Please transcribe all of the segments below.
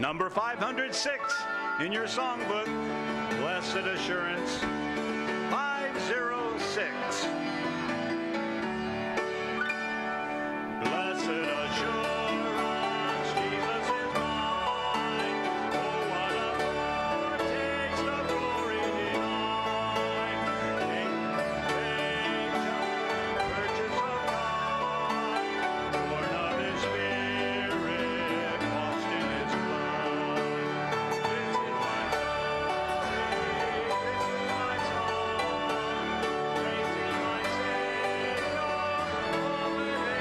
Number 506 in your songbook, Blessed Assurance, 506. Blessed assurance, Jesus is mine. Oh, what a foretaste of glory divine. Angel, purchase of God, born of His Spirit, washed in His blood. This is my song, praising my Savior all the day long. This is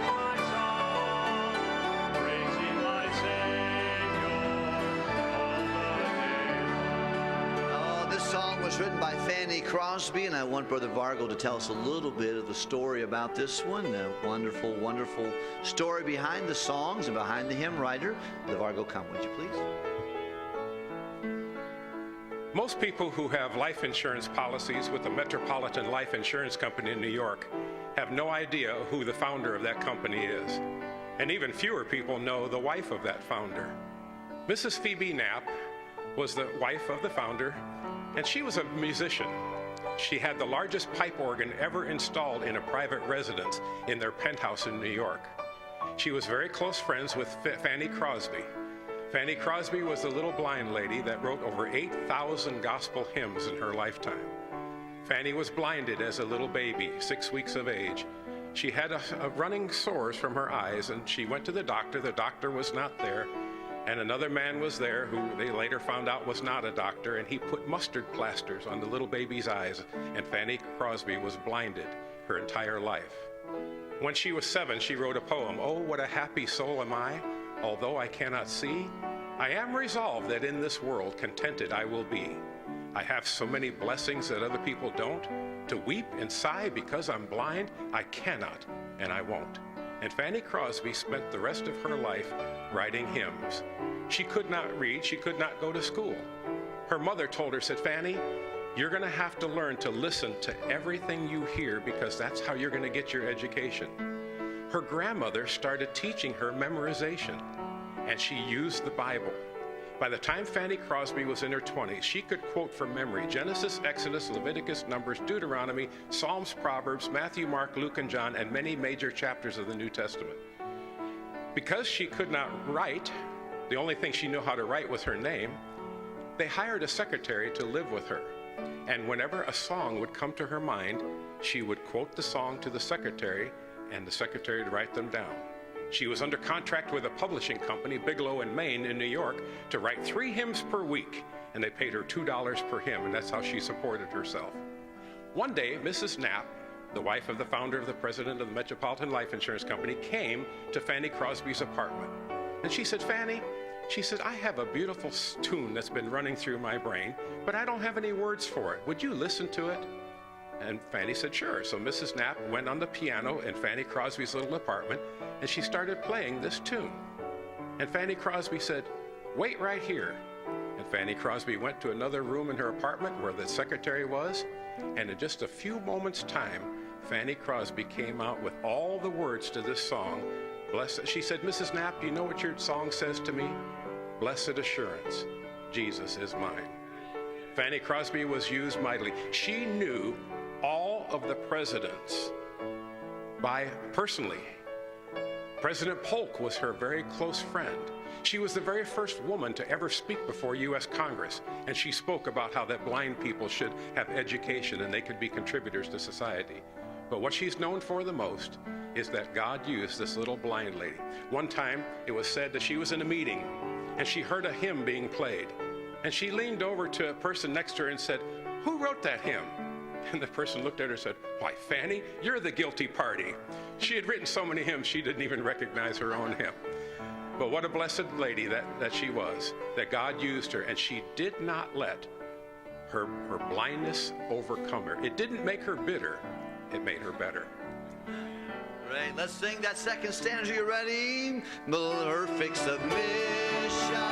my song, praising my Savior all the day long. Oh, this song was written by Fanny Crosby, and I want Brother Vargo to tell us a little bit of the story about this one. A wonderful, wonderful story behind the songs and behind the hymn writer. Brother Vargo, come, would you please? Most people who have life insurance policies with the Metropolitan Life Insurance Company in New York have no idea who the founder of that company is. And even fewer people know the wife of that founder. Mrs. Phoebe Knapp was the wife of the founder, and she was a musician. She had the largest pipe organ ever installed in a private residence in their penthouse in New York. She was very close friends with Fanny Crosby. Fanny Crosby was the little blind lady that wrote over 8,000 gospel hymns in her lifetime. Fanny was blinded as a little baby, 6 weeks of age. She had a running sores from her eyes, and she went to the doctor. The doctor was not there, and another man was there who they later found out was not a doctor, and he put mustard plasters on the little baby's eyes, and Fanny Crosby was blinded her entire life. When she was 7, she wrote a poem, "Oh, what a happy soul am I, although I cannot see. I am resolved that in this world contented I will be. I have so many blessings that other people don't. To weep and sigh because I'm blind, I cannot and I won't." And Fanny Crosby spent the rest of her life writing hymns. She could not read, she could not go to school. Her mother told her, said, "Fanny, you're going to have to learn to listen to everything you hear because that's how you're going to get your education." Her grandmother started teaching her memorization, and she used the Bible. By the time Fanny Crosby was in her 20s, she could quote from memory Genesis, Exodus, Leviticus, Numbers, Deuteronomy, Psalms, Proverbs, Matthew, Mark, Luke, and John, and many major chapters of the New Testament. Because she could not write, the only thing she knew how to write was her name, they hired a secretary to live with her. And whenever a song would come to her mind, she would quote the song to the secretary, and the secretary would write them down. She was under contract with a publishing company, Bigelow and Maine in New York, to write 3 hymns per week, and they paid her $2 per hymn, and that's how she supported herself. One day, Mrs. Knapp, the wife of the founder of the president of the Metropolitan Life Insurance Company, came to Fanny Crosby's apartment. And she said, "Fanny," she said, "I have a beautiful tune that's been running through my brain, but I don't have any words for it. Would you listen to it?" And Fanny said, "Sure." So Mrs. Knapp went on the piano in Fanny Crosby's little apartment, and she started playing this tune. And Fanny Crosby said, "Wait right here." And Fanny Crosby went to another room in her apartment where the secretary was, and in just a few moments' time, Fanny Crosby came out with all the words to this song. She said, "Mrs. Knapp, do you know what your song says to me? Blessed assurance, Jesus is mine." Fanny Crosby was used mightily. She knew all of the presidents personally. President Polk was her very close friend. She was the very first woman to ever speak before U.S. Congress, and she spoke about how that blind people should have education and they could be contributors to society. But what she's known for the most is that God used this little blind lady. One time, it was said that she was in a meeting, and she heard a hymn being played. And she leaned over to a person next to her and said, "Who wrote that hymn?" And the person looked at her and said, "Why, Fanny, you're the guilty party." She had written so many hymns, she didn't even recognize her own hymn. But what a blessed lady that she was, that God used her, and she did not let her blindness overcome her. It didn't make her bitter, it made her better. Right, let's sing that second stanza. You ready? Perfect submission.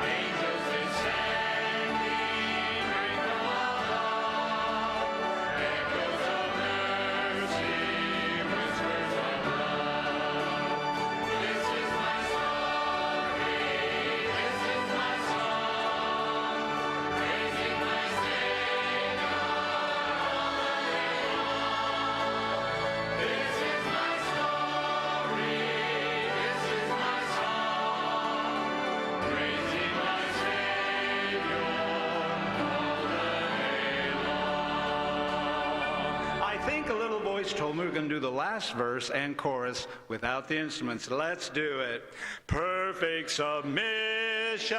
Angels did sing. think a little voice told me we're going to do the last verse and chorus without the instruments. Let's do it. Perfect submission,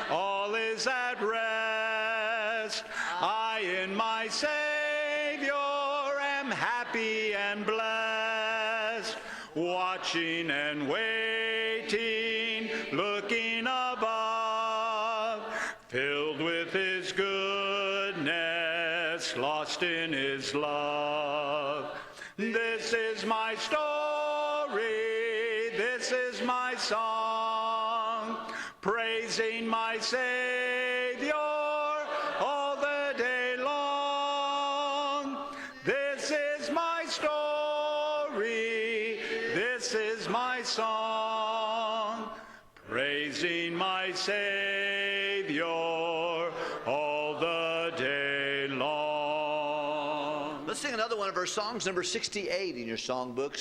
all is at rest. I in my Savior am happy and blessed, watching and waiting, looking above, filled with his goodness, lost in his love. This is my story, this is my song, praising my Savior all the day long. This is my story, this is my song, praising my Savior all the day long. Let's sing another one of our songs, number 68 in your songbook.